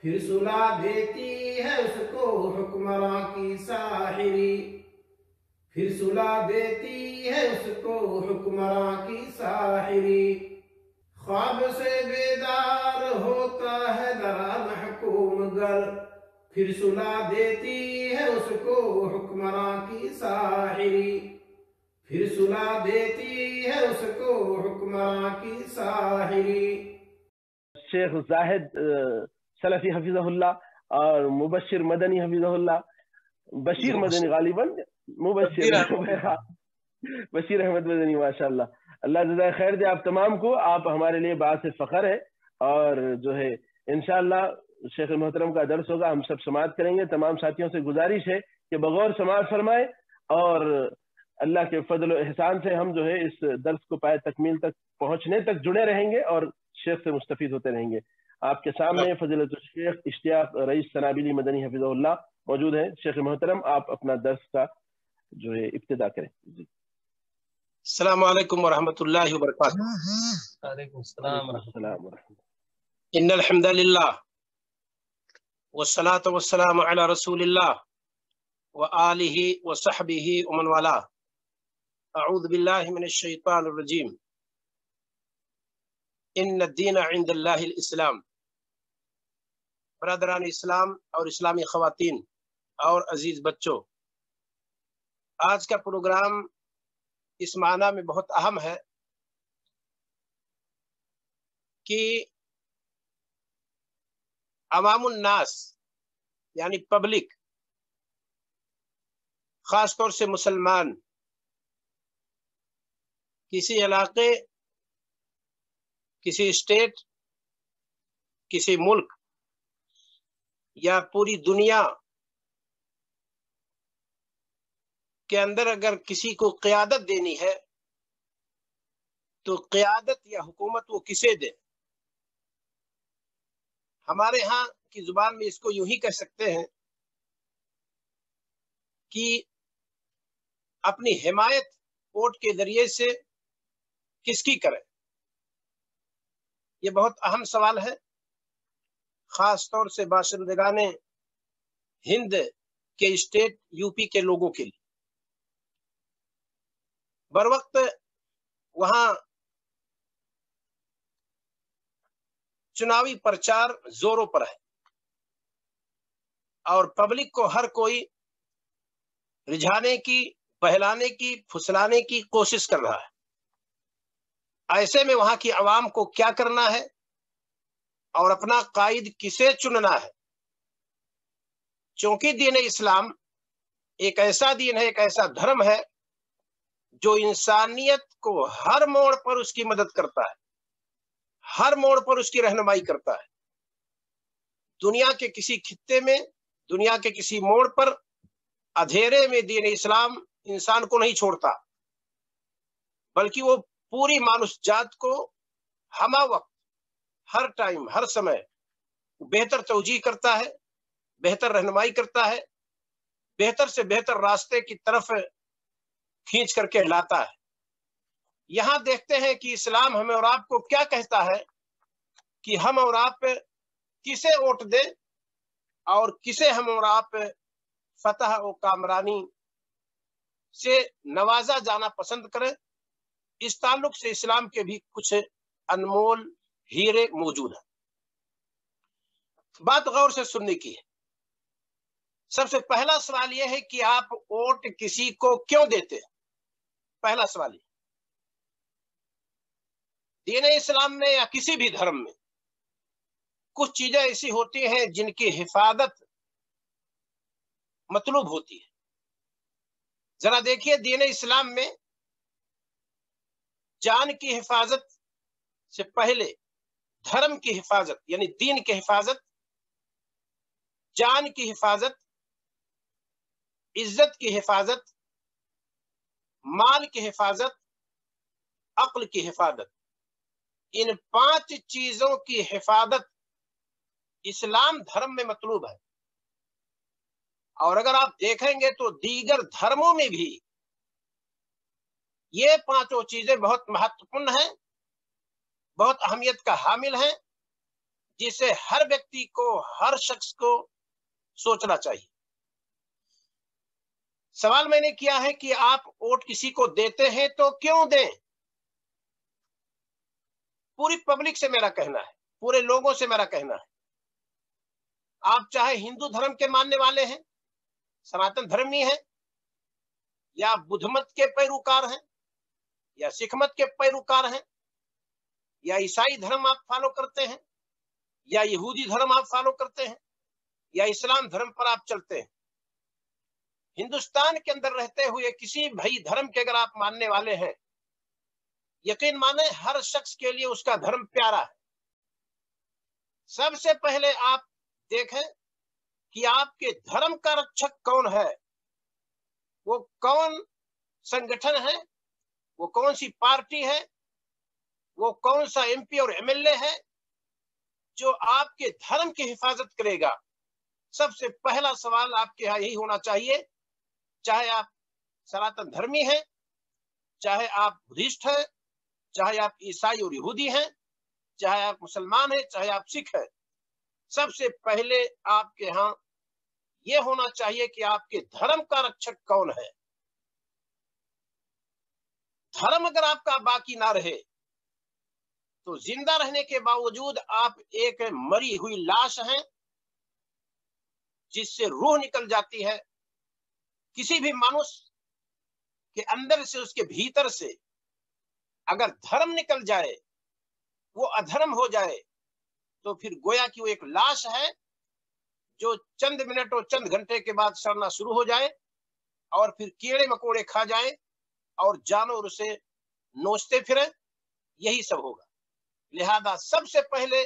फिर सुला देती है उसको हुक्मरां की साहिरी, फिर सुला देती है उसको हुक्मरां की साहिरी। ख्वाब से बेदार होता है दरा महकूम गर, फिर सुला देती है उसको हुक्मरां की साहिरी, फिर सुला देती है उसको हुक्मरां की साहिरी। शेख जाहिद सलफी हफिज़हुल्लाह और मुबशिर मदनी हफिज़हुल्लाह, बशीर मदनी गालिबन, मुबशिर बशीर अहमद मदनी, माशाल्लाह, अल्लाह जज़ाए खैर दे आप तमाम को। आप हमारे लिए बात से फ़ख्र है और जो है इंशाअल्लाह शेख मोहतरम का दर्स होगा, हम सब समाअत करेंगे। तमाम साथियों से गुजारिश है कि बगौर समाअत फरमाए और अल्लाह के फजल और एहसान से हम जो है इस दर्स को पाए तकमील तक पहुंचने तक जुड़े रहेंगे और शेख से मुस्तफीद होते रहेंगे। आपके सामने फजीलत शेख इश्तियाक रईस सनाबिली मदनी हफिज़हुल्लाह मौजूद है। शेख मोहतरम आप अपना दर्स का जो है इब्तिदा करें। जी। अस्सलामु अलैकुम वरहमतुल्लाहि वबरकातुहू। वालेकुम अस्सलाम व रहमतुल्लाह। इन्नल हम्दुलिल्लाह वस्सलातु वस्सलामु अला रसूलिल्लाह व आलिहि व सहबिहि व मन वाला। अऊज़ु बिल्लाहि मिनश शैतानिर रजीम। इन्नद-दीन इंदल्लाहिल इस्लाम। बरदरान इस्लाम और इस्लामी खवातीन और अजीज बच्चों, आज का प्रोग्राम इस माना में बहुत अहम है कि अवामुन नास यानी पब्लिक, खास तौर से मुसलमान, किसी इलाके, किसी स्टेट, किसी मुल्क या पूरी दुनिया के अंदर अगर किसी को क़यादत देनी है तो क़यादत या हुकूमत वो किसे दे। हमारे यहाँ की जुबान में इसको यूं ही कह सकते हैं कि अपनी हिमायत वोट के जरिए से किसकी करें। ये बहुत अहम सवाल है, खास तौर से बाशिंदगाने हिंद के स्टेट यूपी के लोगों के लिए। बर वक्त वहां चुनावी प्रचार जोरों पर है और पब्लिक को हर कोई रिझाने की, बहलाने की, फुसलाने की कोशिश कर रहा है। ऐसे में वहां की आवाम को क्या करना है और अपना कायद किसे चुनना है। क्योंकि दीन इस्लाम एक ऐसा दीन है, एक ऐसा धर्म है जो इंसानियत को हर मोड़ पर उसकी मदद करता है, हर मोड़ पर उसकी रहनुमाई करता है। दुनिया के किसी खित्ते में, दुनिया के किसी मोड़ पर अंधेरे में दीन इस्लाम इंसान को नहीं छोड़ता, बल्कि वो पूरी मानुष जात को हमा वक्त, हर टाइम, हर समय बेहतर तौजीह करता है, बेहतर रहनुमाई करता है, बेहतर से बेहतर रास्ते की तरफ खींच करके लाता है। यहां देखते हैं कि इस्लाम हमें और आपको क्या कहता है कि हम और आप किसे वोट दें और किसे हम और आप फतह और कामरानी से नवाजा जाना पसंद करें। इस ताल्लुक से इस्लाम के भी कुछ अनमोल हीरे मौजूद हैं। बात गौर से सुनने की है। सबसे पहला सवाल यह है कि आप वोट किसी को क्यों देते हैं। पहला सवाल है, दीन इस्लाम में या किसी भी धर्म में कुछ चीजें ऐसी होती हैं जिनकी हिफाजत मतलूब होती है। जरा देखिए, दीन इस्लाम में जान की हिफाजत से पहले धर्म की हिफाजत यानी दीन की हिफाजत, जान की हिफाजत, इज्जत की हिफाजत, माल की हिफाजत, अक्ल की हिफाजत, इन 5 चीजों की हिफाजत इस्लाम धर्म में मतलूब है। और अगर आप देखेंगे तो दीगर धर्मों में भी ये 5 चीजें बहुत महत्वपूर्ण हैं, बहुत अहमियत का हामिल हैं, जिसे हर व्यक्ति को, हर शख्स को सोचना चाहिए। सवाल मैंने किया है कि आप वोट किसी को देते हैं तो क्यों दें? पूरी पब्लिक से मेरा कहना है, पूरे लोगों से मेरा कहना है, आप चाहे हिंदू धर्म के मानने वाले हैं, सनातन धर्मी हैं, या बुद्ध मत के पैरोकार हैं, या सिख मत के पैरोकार हैं, या ईसाई धर्म आप फॉलो करते हैं, या यहूदी धर्म आप फॉलो करते हैं, या इस्लाम धर्म पर आप चलते हैं, हिंदुस्तान के अंदर रहते हुए किसी भी धर्म के अगर आप मानने वाले हैं, यकीन माने हर शख्स के लिए उसका धर्म प्यारा है। सबसे पहले आप देखें कि आपके धर्म का रक्षक कौन है, वो कौन संगठन है, वो कौन सी पार्टी है, वो कौन सा एमपी और एमएलए है जो आपके धर्म की हिफाजत करेगा। सबसे पहला सवाल आपके यहाँ यही होना चाहिए, चाहे आप सनातन धर्मी हैं, चाहे आप बुद्धिस्ट हैं, चाहे आप ईसाई और यहूदी हैं, चाहे आप मुसलमान हैं, चाहे आप सिख हैं, सबसे पहले आपके यहाँ यह होना चाहिए कि आपके धर्म का रक्षक कौन है। धर्म अगर आपका बाकी ना रहे तो जिंदा रहने के बावजूद आप एक मरी हुई लाश हैं जिससे रूह निकल जाती है। किसी भी मनुष्य के अंदर से, उसके भीतर से अगर धर्म निकल जाए, वो अधर्म हो जाए, तो फिर गोया कि वो एक लाश है जो चंद मिनट और चंद घंटे के बाद सड़ना शुरू हो जाए और फिर कीड़े मकोड़े खा जाए और जानवर उसे नोचते फिरे, यही सब होगा। लिहाजा सबसे पहले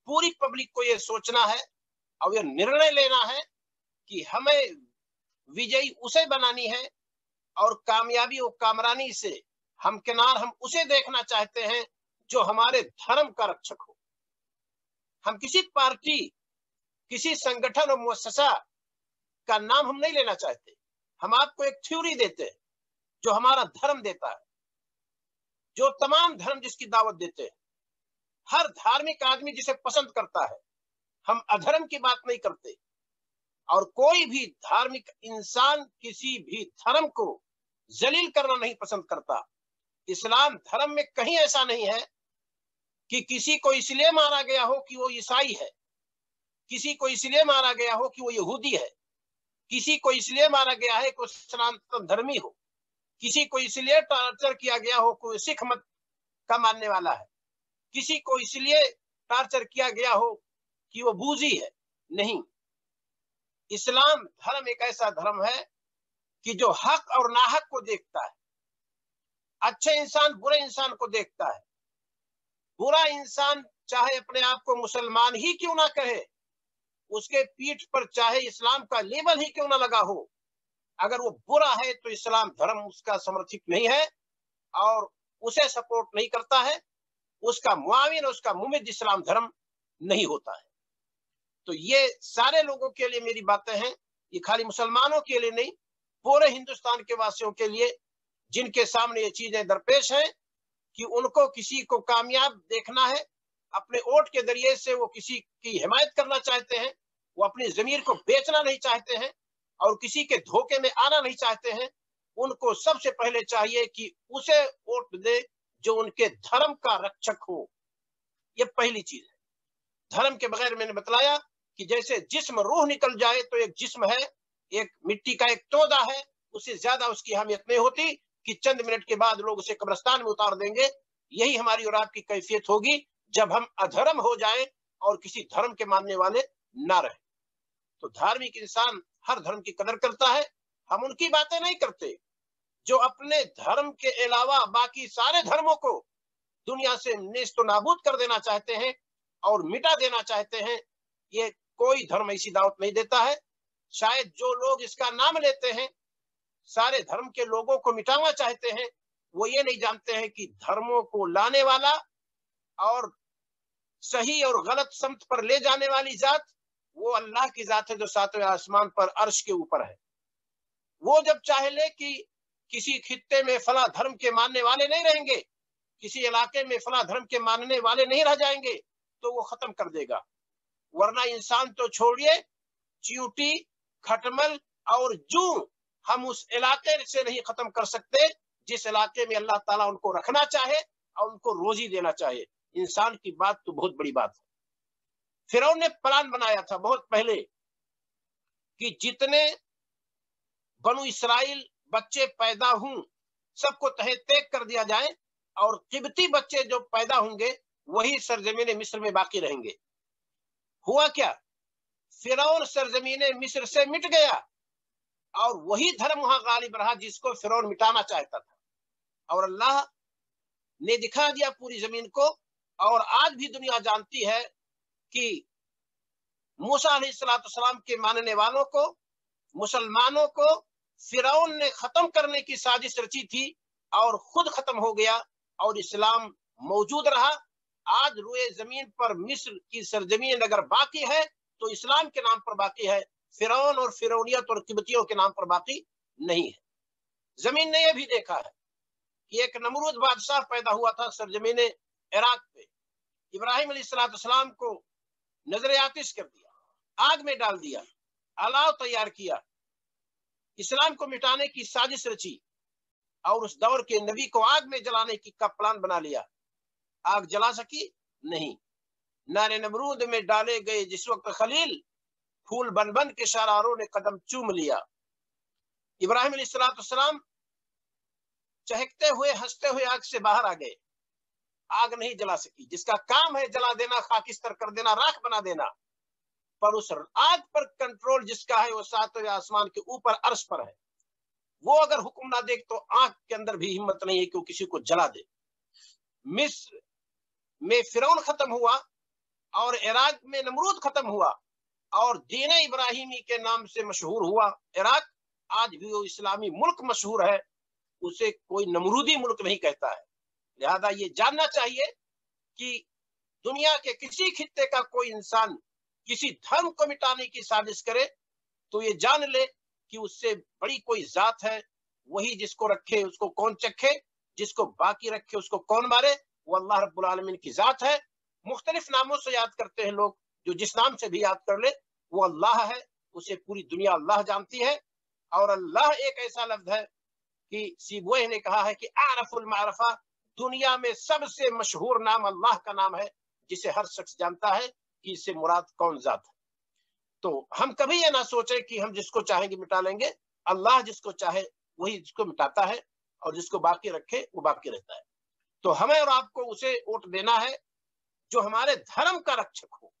पूरी पब्लिक को यह सोचना है और यह निर्णय लेना है कि हमें विजयी उसे बनानी है और कामयाबी और कामरानी से हमकिनार हम उसे देखना चाहते हैं जो हमारे धर्म का रक्षक हो। हम किसी पार्टी, किसी संगठन और मुअस्ससा का नाम हम नहीं लेना चाहते। हम आपको एक थ्योरी देते हैं जो हमारा धर्म देता है, जो तमाम धर्म जिसकी दावत देते हैं। हर धार्मिक आदमी जिसे पसंद करता है। हम अधर्म की बात नहीं करते और कोई भी धार्मिक इंसान किसी भी धर्म को जलील करना नहीं पसंद करता। इस्लाम धर्म में कहीं ऐसा नहीं है कि किसी को इसलिए मारा गया हो कि वो ईसाई है, किसी को इसलिए मारा गया हो कि वो यहूदी है, किसी को इसलिए मारा गया है कि वो सनातन धर्मी हो, किसी को इसलिए टॉर्चर किया गया हो कि वो सिख मत का मानने वाला है, किसी को इसलिए टॉर्चर किया गया हो कि वो बूजी है। नहीं, इस्लाम धर्म एक ऐसा धर्म है कि जो हक और नाहक को देखता है। अच्छे इंसान बुरे इंसान को देखता है। बुरा इंसान चाहे अपने आप को मुसलमान ही क्यों ना कहे, उसके पीठ पर चाहे इस्लाम का लेबल ही क्यों ना लगा हो, अगर वो बुरा है तो इस्लाम धर्म उसका समर्थित नहीं है और उसे सपोर्ट नहीं करता है। उसका मुआविन, उसका मुमिद इस्लाम धर्म नहीं होता है। तो ये सारे लोगों के लिए मेरी बातें हैं, ये खाली मुसलमानों के लिए नहीं, पूरे हिंदुस्तान के वासियों के लिए जिनके सामने ये चीजें दरपेश हैं कि उनको किसी को कामयाब देखना है, अपने वोट के जरिए से वो किसी की हिमायत करना चाहते हैं, वो अपनी जमीर को बेचना नहीं चाहते हैं और किसी के धोखे में आना नहीं चाहते हैं। उनको सबसे पहले चाहिए कि उसे वोट दे जो उनके धर्म का रक्षक हो। ये पहली चीज है। धर्म के बगैर मैंने बतलाया कि जैसे जिस्म रूह निकल जाए तो एक जिस्म है, एक मिट्टी का एक तोदा है, उससे ज्यादा उसकी अहमियत नहीं होती कि चंद मिनट के बाद लोग उसे कब्रिस्तान में उतार देंगे। यही हमारी और आपकी कैफियत होगी जब हम अधर्म हो जाएं और किसी धर्म के मानने वाले ना रहे। तो धार्मिक इंसान हर धर्म की कदर करता है। हम उनकी बातें नहीं करते जो अपने धर्म के अलावा बाकी सारे धर्मों को दुनिया से नेस्तो नाबूद कर देना चाहते हैं और मिटा देना चाहते हैं। ये कोई धर्म ऐसी दावत नहीं देता है। शायद जो लोग इसका नाम लेते हैं, सारे धर्म के लोगों को मिटाना चाहते हैं, वो ये नहीं जानते हैं कि धर्मों को लाने वाला और सही और गलत समत पर ले जाने वाली जात वो अल्लाह की जात है जो सातवें आसमान पर अर्श के ऊपर है। वो जब चाहे ले कि किसी खित्ते में फला धर्म के मानने वाले नहीं रहेंगे, किसी इलाके में फला धर्म के मानने वाले नहीं रह जाएंगे, तो वो खत्म कर देगा, वरना इंसान तो छोड़िए, चींटी, खटमल और जू हम उस इलाके से नहीं खत्म कर सकते जिस इलाके में अल्लाह ताला उनको रखना चाहे और उनको रोजी देना चाहे। इंसान की बात तो बहुत बड़ी बात है। फिरौन ने प्लान बनाया था बहुत पहले कि जितने बनु इस्राइल बच्चे पैदा हों सबको तहे तैग कर दिया जाए और किब्ती बच्चे जो पैदा होंगे वही सरजमीन मिस्र में बाकी रहेंगे। हुआ क्या, फिरौन सरजमीन मिस्र से मिट गया और वही धर्म वहां गालिब रहा जिसको फिरौन मिटाना चाहता था, और अल्लाह ने दिखा दिया पूरी जमीन को। और आज भी दुनिया जानती है कि मूसा अलैहिस्सलाम के मानने वालों को, मुसलमानों को फिरौन ने खत्म करने की साजिश रची थी और खुद खत्म हो गया और इस्लाम मौजूद रहा। आज रुए जमीन पर मिस्र की सरजमीन अगर बाकी है तो इस्लाम के नाम पर बाकी है, फिरौन और फिरौनियत और किब्तियों के नाम पर बाकी नहीं है। जमीन ने यह भी देखा है कि एक नमरूद बादशाह पैदा हुआ था सरजमीन इराक पे। इब्राहिम अलैहिस्सलाम को नजर आतिश कर दिया, आग में डाल दिया, अलाव तैयार किया, इस्लाम को मिटाने की साजिश रची और उस दौर के नबी को आग में जलाने की का प्लान बना लिया। आग जला सकी नहीं। नारे नमरूद में डाले गए जिस वक्त खलील, फूल बन बन के शरारों ने कदम चूम लिया। इब्राहिम अलैहिस्सलाम चहकते हुए हंसते हुए आग से बाहर आ गए। आग नहीं जला सकी, जिसका काम है जला देना, खाकिस्तर कर देना, राख बना देना, पर उस आग पर कंट्रोल जिसका है वो सातवें आसमान के ऊपर अर्श पर है। वो अगर हुक्म ना दे तो आग के अंदर भी हिम्मत नहीं है कि वो किसी को जला दे। मिस्र में फिरौन खत्म हुआ और इराक में नमरूद खत्म हुआ और दीन इब्राहिमी के नाम से मशहूर हुआ इराक। आज भी वो इस्लामी मुल्क मशहूर है, उसे कोई नमरूदी मुल्क नहीं कहता है। लिहाजा ये जानना चाहिए कि दुनिया के किसी खित्ते का कोई इंसान किसी धर्म को मिटाने की साजिश करे तो ये जान ले कि उससे बड़ी कोई जात है, वही जिसको रखे उसको कौन चखे, जिसको बाकी रखे उसको कौन मारे, वो अल्लाह रब्बुल आलमीन की जात है। मुख्तलिफ नामों से याद करते हैं लोग, जो जिस नाम से भी याद कर ले वो अल्लाह है, उसे पूरी दुनिया अल्लाह जानती है। और अल्लाह एक ऐसा लफ्ज है कि सीबोए ने कहा है कि आरफुल मारफा, दुनिया में सबसे मशहूर नाम अल्लाह का नाम है, जिसे हर शख्स जानता है कि इससे मुराद कौन जात है। तो हम कभी ये ना सोचे कि हम जिसको चाहेंगे मिटा लेंगे। अल्लाह जिसको चाहे वही जिसको मिटाता है और जिसको बाकी रखे वो बाकी रहता है। तो हमें और आपको उसे वोट देना है जो हमारे धर्म का रक्षक हो।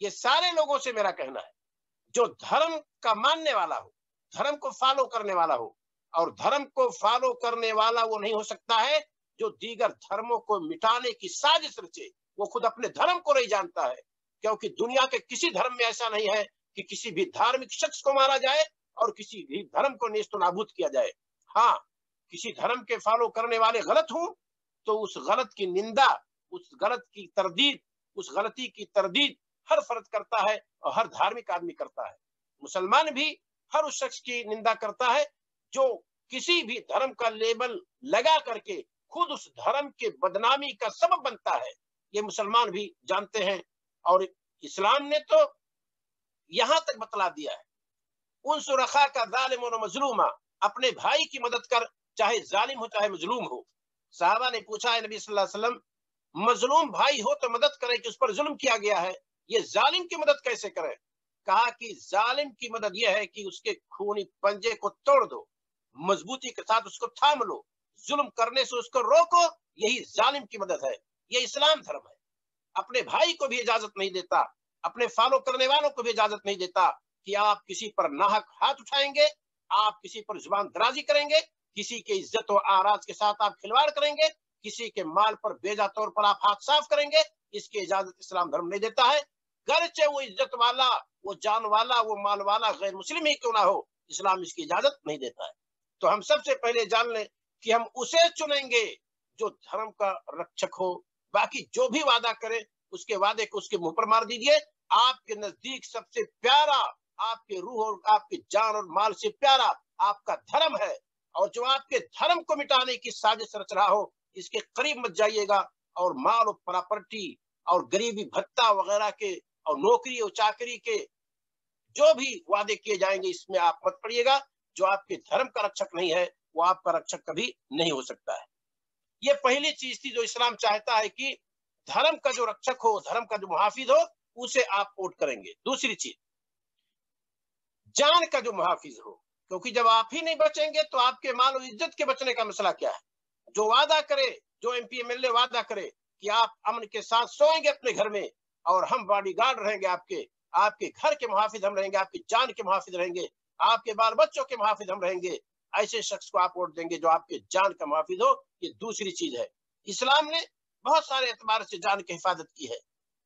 ये सारे लोगों से मेरा कहना है, जो धर्म का मानने वाला हो, धर्म को फॉलो करने वाला हो। और धर्म को फॉलो करने वाला वो नहीं हो सकता है जो दीगर धर्मों को मिटाने की साजिश रचे। वो खुद अपने धर्म को नहीं जानता है, क्योंकि दुनिया के किसी धर्म में ऐसा नहीं है कि किसी भी धार्मिक शख्स को मारा जाए और किसी भी धर्म को नेस्त नाबूद किया जाए। हाँ, किसी धर्म के फॉलो करने वाले गलत हों तो उस गलत की निंदा, उस गलत की तरदीद, उस गलती की तरदीद हर फर्द करता है और हर धार्मिक आदमी करता है। मुसलमान भी हर उस शख्स की निंदा करता है जो किसी भी धर्म का लेबल लगा करके खुद उस धर्म के बदनामी का सबब बनता है। ये मुसलमान भी जानते हैं। और इस्लाम ने तो यहां तक बतला दिया है, उन सुरखा का जालिम और मजलूमा, अपने भाई की मदद कर, चाहे जालिम हो चाहे मजलूम हो। साहबा ने पूछा है नबी सल्लल्लाहु अलैहि वसल्लम, मजलूम भाई हो तो मदद करे कि उस पर जुल्म किया गया है, ये जालिम की मदद कैसे करें? कहा कि जालिम की मदद यह है कि उसके खूनी पंजे को तोड़ दो, मजबूती के साथ उसको थाम लो, जुल्म करने से उसको रोको, यही जालिम की मदद है। ये इस्लाम धर्म है। अपने भाई को भी इजाजत नहीं देता, अपने फॉलो करने वालों को भी इजाजत नहीं देता कि आप किसी पर नाहक हाथ उठाएंगे, आप किसी पर जुबान दराजी करेंगे, किसी के इज्जत और आराज के साथ आप खिलवाड़ करेंगे, किसी के माल पर बेजा तौर पर आप हाथ साफ करेंगे। इसकी इजाजत इस्लाम धर्म नहीं देता है। गर्चे वो इज्जत वाला, वो जान वाला, वो माल वाला गैर मुस्लिम ही क्यों ना हो, इस्लाम इसकी इजाजत नहीं देता है। तो हम सबसे पहले जान लें कि हम उसे चुनेंगे जो धर्म का रक्षक हो। बाकी जो भी वादा करे उसके वादे को उसके मुंह पर मार दीजिए। आपके नजदीक सबसे प्यारा, आपके रूह और आपकी जान और माल से प्यारा आपका धर्म है, और जो आपके धर्म को मिटाने की साजिश रच रहा हो इसके करीब मत जाइएगा। और माल और प्रॉपर्टी और गरीबी भत्ता वगैरह के और नौकरी और चाकरी के जो भी वादे किए जाएंगे, इसमें आप मत पड़िएगा। जो आपके धर्म का रक्षक नहीं है वो आपका रक्षक कभी नहीं हो सकता है। ये पहली चीज थी जो इस्लाम चाहता है कि धर्म का जो रक्षक हो, धर्म का जो मुहाफिज हो, उसे आप वोट करेंगे। दूसरी चीज, जान का जो मुहाफिज हो, क्योंकि जब आप ही नहीं बचेंगे तो आपके माल और इज्जत के बचने का मसला क्या है। जो वादा करे, जो एमपी एमएलए वादा करे कि आप अमन के साथ सोएंगे अपने घर में और हम बॉडीगार्ड रहेंगे, आपके घर के मुहाफिज हम रहेंगे, आपकी जान के मुहाफिज रहेंगे, आपके बाल बच्चों के मुहाफिज हम रहेंगे, ऐसे शख्स को आप वोट देंगे जो आपके जान का मुहाफिज हो। ये दूसरी चीज है। इस्लाम ने बहुत सारे एतबार से जान की हिफाजत की है।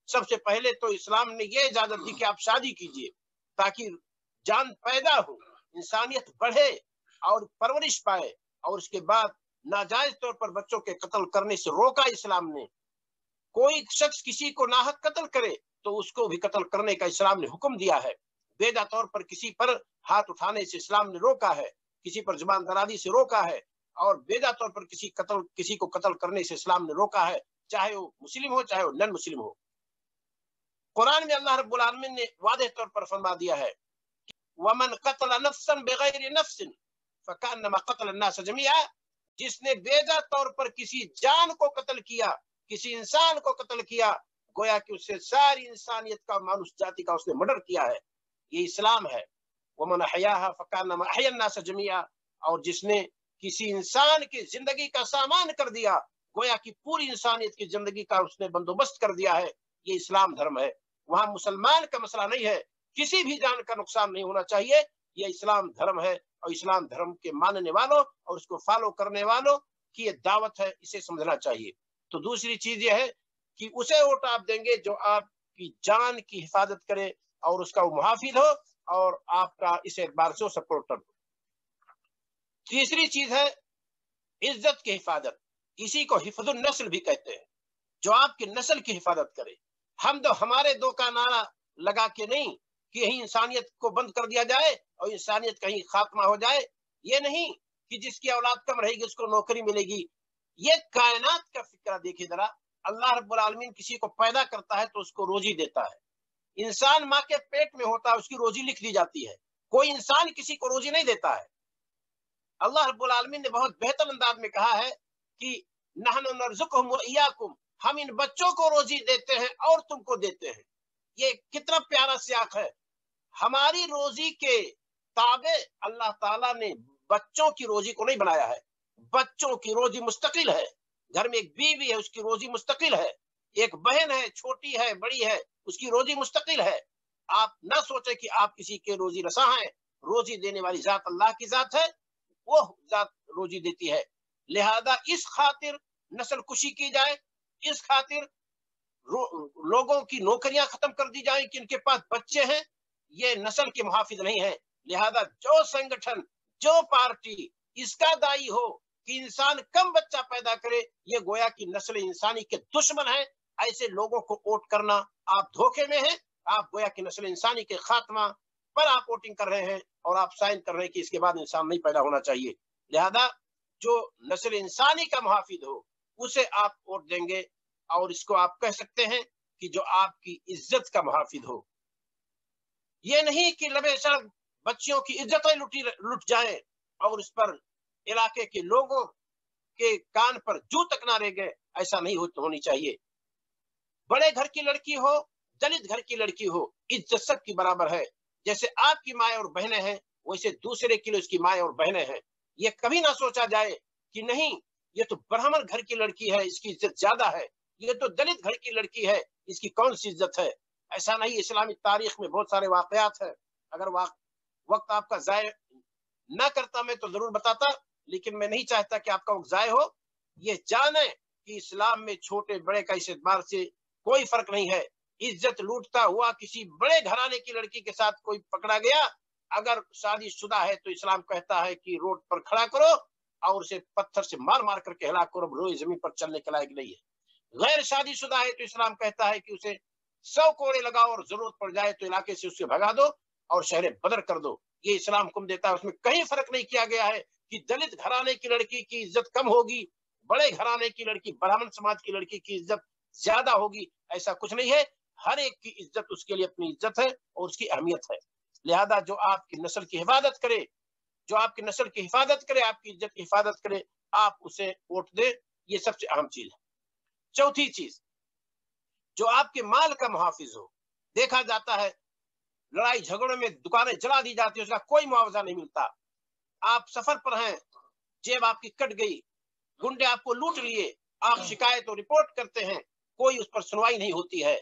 सबसे पहले तो इस्लाम ने ये इजाजत दी कि आप शादी कीजिए ताकि जान पैदा हो, इंसानियत बढ़े और परवरिश पाए, और उसके बाद नाजायज तौर पर बच्चों के कत्ल करने से रोका इस्लाम ने। कोई शख्स किसी को नाहक कत्ल करे तो उसको भी कत्ल करने का इस्लाम ने हुक्म दिया है। बेजा तौर पर किसी पर हाथ उठाने से इस्लाम ने रोका है, किसी पर जुबान दराजी से रोका है, और बेजा तौर पर किसी को कत्ल करने से इस्लाम ने रोका है, चाहे वो मुस्लिम हो चाहे वो नन मुस्लिम हो। कुरान में अल्लाह रब्बुल आलमीन ने वादे तौर पर फरमा दिया है, वमन कतल नफ्सन बिगैर नफ्सिन फकान्नमा कतल अन्नास जमीआ। जिसने बेजा तौर पर किसी जान को कत्ल किया, किसी इंसान को कत्ल किया, गोया कि उससे सारी इंसानियत का, मानुष जाति का उसने मर्डर किया है। ये इस्लाम है। वमन अहयाहा फकान्नमा अहया अन्नास जमीआ। और जिसने किसी इंसान की जिंदगी का सामान कर दिया, गोया कि पूरी इंसानियत की जिंदगी का उसने बंदोबस्त कर दिया है। ये इस्लाम धर्म है। वहां मुसलमान का मसला नहीं है, किसी भी जान का नुकसान नहीं होना चाहिए। ये इस्लाम धर्म है और इस्लाम धर्म के मानने वालों और उसको फॉलो करने वालों की ये दावत है, इसे समझना चाहिए। तो दूसरी चीज ये है कि उसे वोट आप देंगे जो आपकी जान की हिफाजत करे और उसका वो मुहाफिज हो और आपका इस एतबार से सपोर्टर हो। तीसरी चीज है इज्जत की हिफाजत। इसी को हिफ्जुन नस्ल भी कहते हैं, जो आपकी नस्ल की हिफाजत करे। हम तो हमारे दो का नारा लगा के नहीं कि यही इंसानियत को बंद कर दिया जाए और इंसानियत कहीं खात्मा हो जाए। ये नहीं कि जिसकी औलाद कम रहेगी उसको नौकरी मिलेगी। ये कायनात का फिक्रा देखिए जरा। अल्लाह रब्बुल आलमीन किसी को पैदा करता है तो उसको रोजी देता है। इंसान माँ के पेट में होता है, उसकी रोजी लिख दी जाती है। कोई इंसान किसी को रोजी नहीं देता है। अल्लाह रब्बुल आलमीन ने बहुत बेहतर अंदाज में कहा है कि नहनु नरज़ुकुहुम व इय्याकुम, हम इन बच्चों को रोजी देते हैं और तुमको देते हैं। ये कितना प्यारा सियाक है। हमारी रोजी के ताबे अल्लाह ताला ने बच्चों की रोजी को नहीं बनाया है। बच्चों की रोजी मुस्तकिल है। घर में एक बीवी है, उसकी रोजी मुस्तकिल है। एक बहन है, छोटी है बड़ी है, उसकी रोजी मुस्तकिल है। आप ना सोचे कि आप किसी के रोजी रसा हैं। रोजी देने वाली जात अल्लाह की जात है, वो जात रोजी देती है। लिहाजा इस खातिर नस्ल कुशी की जाए, इस खातिर लोगों की नौकरियां खत्म कर दी जाए कि इनके पास बच्चे हैं, ये नस्ल के मुहाफिज नहीं है। लिहाजा जो संगठन, जो पार्टी इसका दायी हो कि इंसान कम बच्चा पैदा करे, ये गोया कि नस्ल इंसानी के दुश्मन है। ऐसे लोगों को वोट करना, आप धोखे में हैं। आप गोया कि नस्ल इंसानी के खात्मा पर आप वोटिंग कर रहे हैं और आप साइन कर रहे हैं कि इसके बाद इंसान नहीं पैदा होना चाहिए। लिहाजा जो नस्ल इंसानी का मुहाफिज हो उसे आप वोट देंगे और इसको आप कह सकते हैं कि जो आपकी इज्जत का मुहाफिज हो। ये नहीं कि लबे सड़क बच्चियों की इज्जतें लुट जाए और उस पर इलाके के लोगों के कान पर जू तक ना रह गए। ऐसा नहीं होनी चाहिए। बड़े घर की लड़की हो, दलित घर की लड़की हो, इज्जत सबकी बराबर है। जैसे आपकी माए और बहनें हैं, वैसे दूसरे के लिए उसकी माए और बहनें हैं। ये कभी ना सोचा जाए कि नहीं ये तो ब्राह्मण घर की लड़की है, इसकी इज्जत ज्यादा है, ये तो दलित घर की लड़की है, इसकी कौन सी इज्जत है। ऐसा नहीं। इस्लामी तारीख में बहुत सारे वाकयात है। अगर वक्त आपका जाय ना करता मैं तो जरूर बताता, लेकिन मैं नहीं चाहता कि आपका वक्त जाय हो। ये जाने कि इस्लाम में छोटे बड़े का इस एतबार से कोई फर्क नहीं है। इज्जत लूटता हुआ किसी बड़े घराने की लड़की के साथ कोई पकड़ा गया, अगर शादीशुदा है तो इस्लाम कहता है कि रोड पर खड़ा करो और उसे पत्थर से मार मार करके हिला करो, रोई जमीन पर चलने के लायक नहीं है। गैर शादीशुदा है तो इस्लाम कहता है कि उसे 100 कोड़े लगाओ और जरूरत पड़ जाए तो इलाके से उसे भगा दो और शहर बदर कर दो। ये इस्लाम हुक्म देता है। उसमें कहीं फर्क नहीं किया गया है कि दलित घराने की लड़की की इज्जत कम होगी, बड़े घराने की लड़की, ब्राह्मण समाज की लड़की की इज्जत ज्यादा होगी, ऐसा कुछ नहीं है। हर एक की इज्जत उसके लिए अपनी इज्जत है और उसकी अहमियत है। लिहाजा जो आपकी नस्ल की हिफाजत करे, जो आपकी नस्ल की हिफाजत करे, आपकी इज्जत की हिफाजत करे, आप उसे वोट दे। ये सबसे अहम चीज है। चौथी चीज, जो आपके माल का मुहाफिज हो। देखा जाता है लड़ाई झगड़ों में दुकानें जला दी जाती है, उसका कोई मुआवजा नहीं मिलता। आप सफर पर हैं, जेब आपकी कट गई, गुंडे आपको लूट लिए, आप शिकायत और रिपोर्ट करते हैं, कोई उस पर सुनवाई नहीं होती है।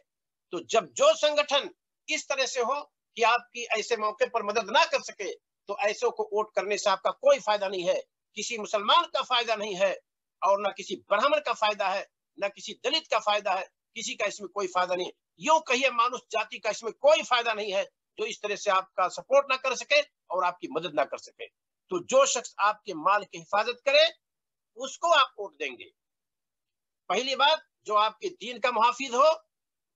तो जब जो संगठन इस तरह से हो कि आपकी ऐसे मौके पर मदद ना कर सके, तो ऐसों को वोट करने से आपका कोई फायदा नहीं है। किसी मुसलमान का फायदा नहीं है और ना किसी ब्राह्मण का फायदा है, ना किसी दलित का फायदा है, किसी का इसमें कोई फायदा नहीं। यूं कहिए मानुष जाति का इसमें कोई फायदा नहीं है जो इस तरह से आपका सपोर्ट ना कर सके और आपकी मदद ना कर सके। तो जो शख्स आपके माल की हिफाजत करे, उसको आप वोट देंगे। पहली बात, जो आपके दीन का मुहाफिज हो,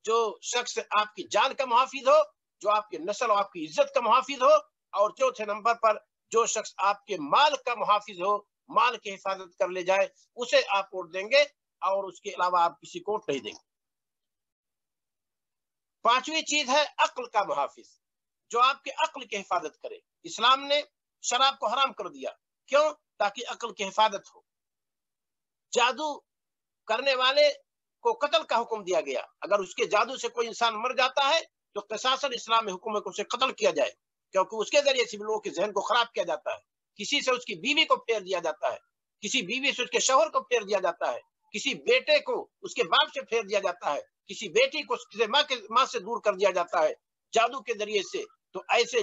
जो शख्स आपकी जान का मुहाफिज हो, जो आपकी नस्ल और आपकी इज्जत का मुहाफिज हो। और चौथे नंबर पर जो शख्स आपके माल का मुहाफिज हो, माल की हिफाजत कर ले जाए, उसे आप वोट देंगे और उसके अलावा आप किसी को वोट नहीं देंगे। पांचवी चीज है अक्ल का मुहाफिज, जो आपके अक्ल की हिफाजत करे। इस्लाम ने शराब को हराम कर दिया, क्यों? ताकि अक्ल की हिफाजत हो। जादू करने वाले को कत्ल का हुक्म दिया गया। अगर उसके जादू से कोई इंसान मर जाता है तो क़िसासन इस्लाम में हुक्म है कि उसे कत्ल किया जाए, क्योंकि उसके जरिए से लोगों के जहन को खराब किया जाता है। किसी से उसकी बीवी को फेर दिया जाता है, किसी बीवी से उसके शौहर को फेर दिया जाता है, किसी बेटे को उसके बाप से फेर दिया जाता है, किसी बेटी को उसके माँ से दूर कर दिया जाता है जादू के जरिए से। तो ऐसे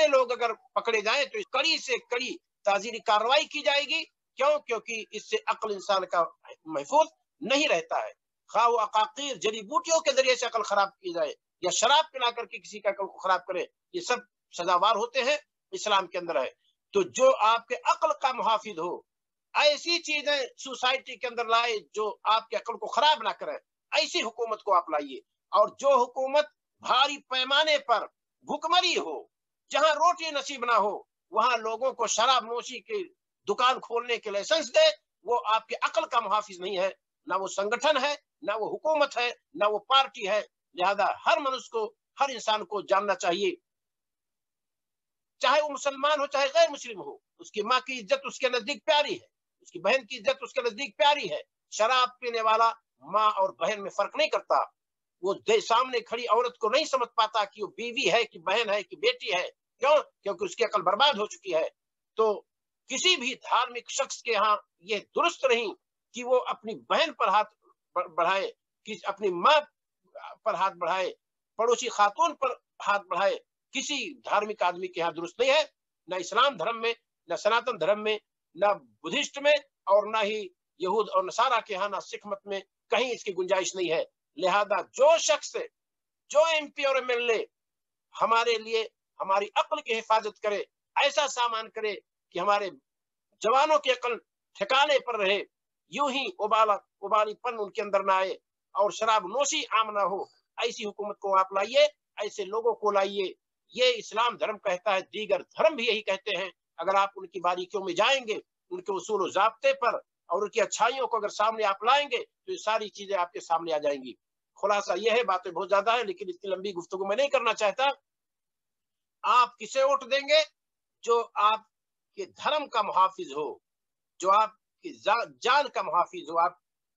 लोग अगर पकड़े जाए तो कड़ी से कड़ी ताजीरी कार्रवाई की जाएगी। क्यों? क्योंकि इससे अक्ल इंसान का महफूज नहीं रहता है। खा वो अकाकीर जड़ी बूटियों के जरिए से अकल खराब की जाए या शराब पिला करके किसी का अकल को खराब करे, ये सब सजावार होते हैं, इस्लाम के अंदर है। तो जो आपके अक्ल का मुहाफिज हो, ऐसी चीजें सोसाइटी के अंदर लाए जो आपके अक्ल को खराब ना करे, ऐसी हुकूमत को आप लाइए। और जो हुकूमत भारी पैमाने पर भुखमरी हो, जहां रोटी नसीब ना हो, वहां लोगों को शराब नोशी की दुकान खोलने के लाइसेंस दे, वो आपके अक्ल का मुहाफिज नहीं है। ना वो संगठन है, ना वो हुकूमत है, ना वो पार्टी है। लिहाजा हर मनुष्य को, हर इंसान को जानना चाहिए, चाहे वो मुसलमान हो चाहे गैर मुस्लिम हो, उसकी माँ की इज्जत उसके नजदीक प्यारी है, उसकी बहन की इज्जत उसके नजदीक प्यारी है। शराब पीने वाला माँ और बहन में फर्क नहीं करता। वो सामने खड़ी औरत को नहीं समझ पाता कि वो बीवी है कि बहन है कि बेटी है। क्यों? क्योंकि उसकी अकल बर्बाद हो चुकी है। तो किसी भी धार्मिक शख्स के यहाँ ये दुरुस्त नहीं कि वो अपनी बहन पर हाथ बढ़ाए, कि अपनी माँ पर हाथ बढ़ाए, पड़ोसी खातून पर हाथ बढ़ाए। किसी धार्मिक आदमी के यहाँ दुरुस्त नहीं है, न इस्लाम धर्म में, न सनातन धर्म में, न बुद्धिस्ट में, और न ही यहूद और नसारा के यहाँ, न सिख मत में कहीं इसकी गुंजाइश नहीं है। लिहाजा जो शख्स, जो एमपी और एमएलए हमारे लिए हमारी अक्ल की हिफाजत करे, ऐसा सामान करे कि हमारे जवानों की अकल ठिकाने पर रहे, यूं ही उबालीपन उनके अंदर ना आए और शराब नोशी आम ना हो, ऐसी हुकूमत को आप लाइए, ऐसे लोगों को लाइए। ये इस्लाम धर्म कहता है, दीगर धर्म भी यही कहते हैं। अगर आप उनकी बारीकियों में जाएंगे, उनके उसूल ज़ाब्ते पर और उनकी अच्छाइयों को अगर सामने आप लाएंगे, तो ये सारी चीजें आपके सामने आ जाएंगी। खुलासा यह है, बातें बहुत ज्यादा है लेकिन इतनी लंबी गुफ्तगू मैं नहीं करना चाहता। आप किसे वोट देंगे? जो आपके धर्म का मुहाफिज हो, जो आपकी जान का मुहाफिज हो,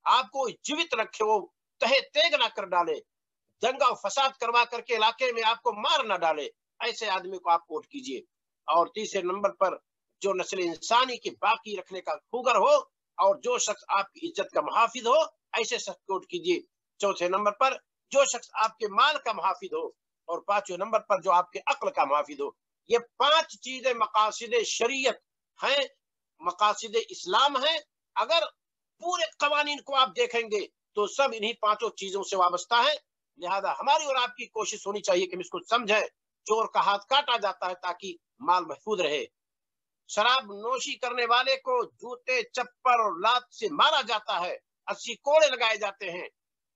आपको जीवित रखे, वो तहे तेग ना कर डाले, दंगा फसाद करवा करके इलाके में आपको मार ना डाले, ऐसे आदमी को आप वोट कीजिए। और तीसरे नंबर पर जो नस्ल इंसानी की बाकी रखने का खुगर हो और जो शख्स आपकी इज्जत का मुहाफिज हो, ऐसे शख्स को वोट कीजिए। चौथे नंबर पर जो शख्स आपके माल का मुहाफिज हो और पांचवें नंबर पर जो आपके अक्ल का मुहाफिज हो। ये पांच चीजें मकासिद शरीयत हैं, मकासिद इस्लाम हैं। अगर पूरे कवानीन को आप देखेंगे तो सब इन्हीं पांचों चीजों से वाबस्ता है। लिहाजा हमारी और आपकी कोशिश होनी चाहिए कि हम इसको समझें। चोर का हाथ काटा जाता है ताकि माल महफूज रहे। शराब नोशी करने वाले को जूते चप्पल और लात से मारा जाता है, 80 कोड़े लगाए जाते हैं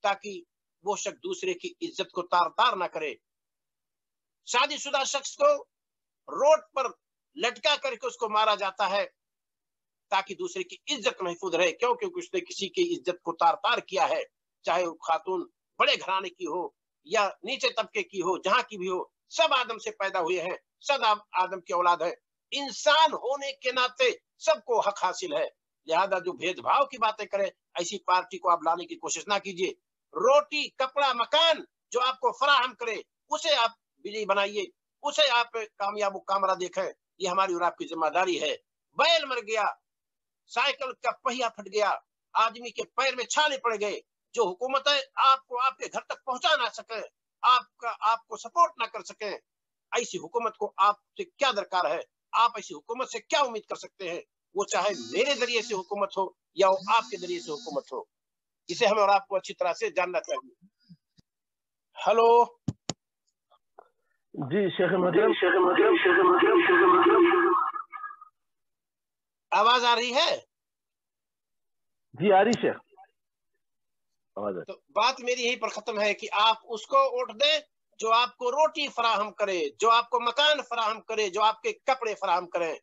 ताकि वो शख्स दूसरे की इज्जत को तार तार ना करे। शादीशुदा शख्स को रोड पर लटका करके उसको मारा जाता है ताकि दूसरे की इज्जत महफूज रहे। क्यों? क्योंकि उसने किसी की इज्जत को तार तार किया है, चाहे वो खातून बड़े घराने की हो या नीचे तबके की हो, जहां की भी हो, सब आदम से पैदा हुए हैं, सब आदम की औलाद है। इंसान होने के नाते सबको हक हासिल है। लिहाजा जो भेदभाव की बातें करें, ऐसी पार्टी को आप लाने की कोशिश ना कीजिए। रोटी, कपड़ा, मकान जो आपको फराहम करे, उसे आप विजयी बनाइए, उसे आप कामयाब कामरा देखें। ये हमारी और आपकी जिम्मेदारी है। बैल मर गया, साइकिल का पहिया फट गया, आदमी के पैर में छाले पड़ गए, जो हुकूमत है आपको आपके घर तक पहुंचा ना सके, आपको सपोर्ट ना कर सके, ऐसी हुकूमत को आपसे क्या दरकार है? आप ऐसी हुकूमत से क्या उम्मीद कर सकते हैं? वो चाहे मेरे जरिए से हुकूमत हो या वो आपके जरिए से हुकूमत हो, इसे हमें और आपको अच्छी तरह से जानना चाहिए। हेलो जी शेख मतलब आवाज आ रही है? जी आ रही शेख आवाज। तो बात मेरी यहीं पर खत्म है कि आप उसको वोट दें जो आपको रोटी फराहम करे, जो आपको मकान फराहम करे, जो आपके कपड़े फराहम करें।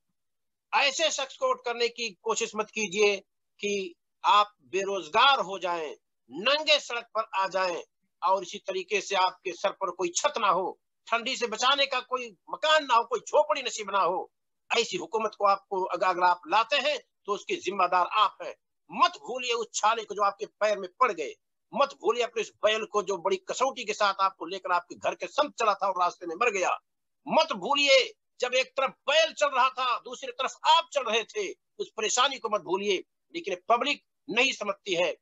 ऐसे शख्स को वोट करने की कोशिश मत कीजिए कि आप बेरोजगार हो जाएं, नंगे सड़क पर आ जाएं और इसी तरीके से आपके सर पर कोई छत ना हो, ठंडी से बचाने का कोई मकान ना हो, कोई झोपड़ी नसीब ना हो। ऐसी हुकूमत को आपको अगर आप लाते हैं तो उसके जिम्मेदार आप हैं। मत भूलिए उस छाले को जो आपके पैर में पड़ गए, मत भूलिए अपने इस बैल को जो बड़ी कसौटी के साथ आपको लेकर आपके घर के संग चला था और रास्ते में मर गया। मत भूलिए जब एक तरफ बैल चल रहा था, दूसरी तरफ आप चल रहे थे, उस परेशानी को मत भूलिए। लेकिन पब्लिक नहीं समझती है।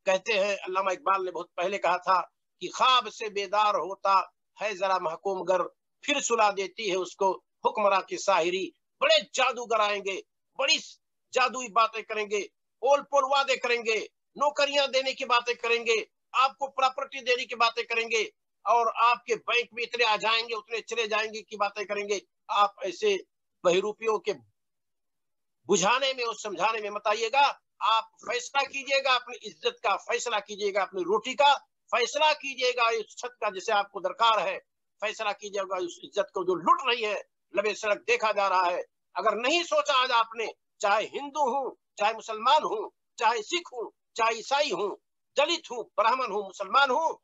कहते हैं, अल्लामा इकबाल ने बहुत पहले कहा था कि ख्वाब से बेदार होता है जरा महकूमगर, फिर सुला देती है उसको हुक्मरां की साहिरी। बड़े जादूगर आएंगे, बड़ी जादुई बातें करेंगे, ओल पोल वादे करेंगे, नौकरियां देने की बातें करेंगे, आपको प्रॉपर्टी देने की बातें करेंगे और आपके बैंक में इतने आ जाएंगे उतने चले जाएंगे की बातें करेंगे। आप ऐसे बहरूपियों के बुझाने में और समझाने में मत आइएगा। आप फैसला कीजिएगा अपनी इज्जत का, फैसला कीजिएगा अपनी रोटी का, फैसला कीजिएगा इस छत का जिसे आपको दरकार है, फैसला कीजिएगा उस इज्जत को जो लुट रही है, लबे सड़क देखा जा रहा है। अगर नहीं सोचा आज आपने, चाहे हिंदू हूं, चाहे मुसलमान हूं, चाहे सिख हूं, चाहे ईसाई हूं, दलित हूं, ब्राह्मण हूं, मुसलमान हूं,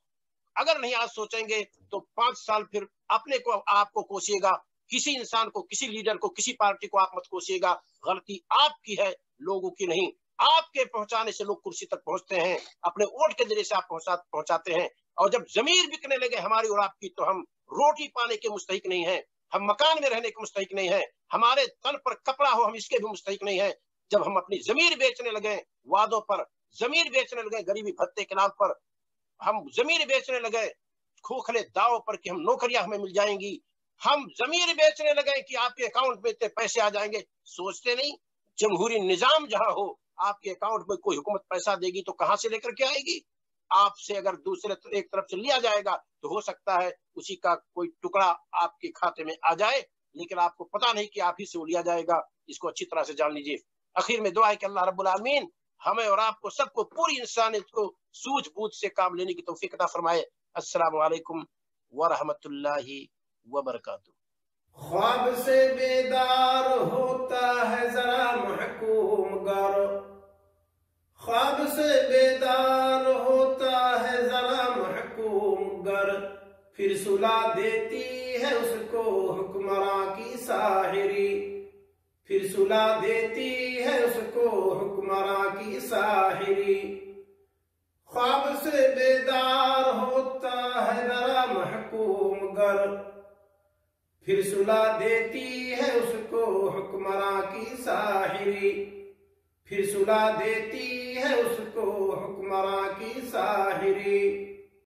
अगर नहीं आज सोचेंगे तो 5 साल फिर अपने को आपको कोसिएगा। किसी इंसान को, किसी लीडर को, किसी पार्टी को आप मत कोसिएगा। गलती आपकी है, लोगों की नहीं। आपके पहुंचाने से लोग कुर्सी तक पहुंचते हैं, अपने वोट के जरिए से आप पहुंचाते हैं। और जब जमीर बिकने लगे हमारी और आपकी, तो हम रोटी पाने के मुस्तहिक नहीं है, हम मकान में रहने के मुस्तहिक नहीं है, हमारे तन पर कपड़ा हो हम इसके भी मुस्तहिक नहीं है। जब हम अपनी जमीर बेचने लगे, वादों पर जमीर बेचने लगे, गरीबी भत्ते के नाम पर हम जमीर बेचने लगे, खोखले दावों पर कि हम नौकरियां हमें मिल जाएंगी, हम जमीर बेचने लगे कि आपके अकाउंट में इतने पैसे आ जाएंगे। सोचते नहीं, जमहूरी निजाम जहां हो, आपके अकाउंट में कोई हुकूमत पैसा देगी तो कहां से लेकर के आएगी? आपसे अगर दूसरे एक तरफ से लिया जाएगा तो हो सकता है उसी का कोई टुकड़ा आपके खाते में आ जाए, लेकिन आपको पता नहीं कि आप ही से वो लिया जाएगा। इसको अच्छी तरह से जान लीजिए। आखिर में दुआ है कि अल्लाह रब्बुल आलमीन हमें और आपको सबको, पूरी इंसानियत को सूझबूझ से काम लेने की तौफीक अता फरमाए। अस्सलामु अलैकुम व रहमतुल्लाहि व बरकातुहू। ख्वाब से बेदार होता है जरा महकूम गर, ख्वाब से बेदार होता है जरा महकूम गर, फिर सुला देती है उसको हुक्मरां की साहिरी, फिर सुला देती है उसको हुक्मरां की साहिरी। ख्वाब से बेदार होता है जरा महकूम गर, फिर सुला देती है उसको हुक्मरां की साहिरी, फिर सुला देती है उसको हुक्मरां की साहिरी।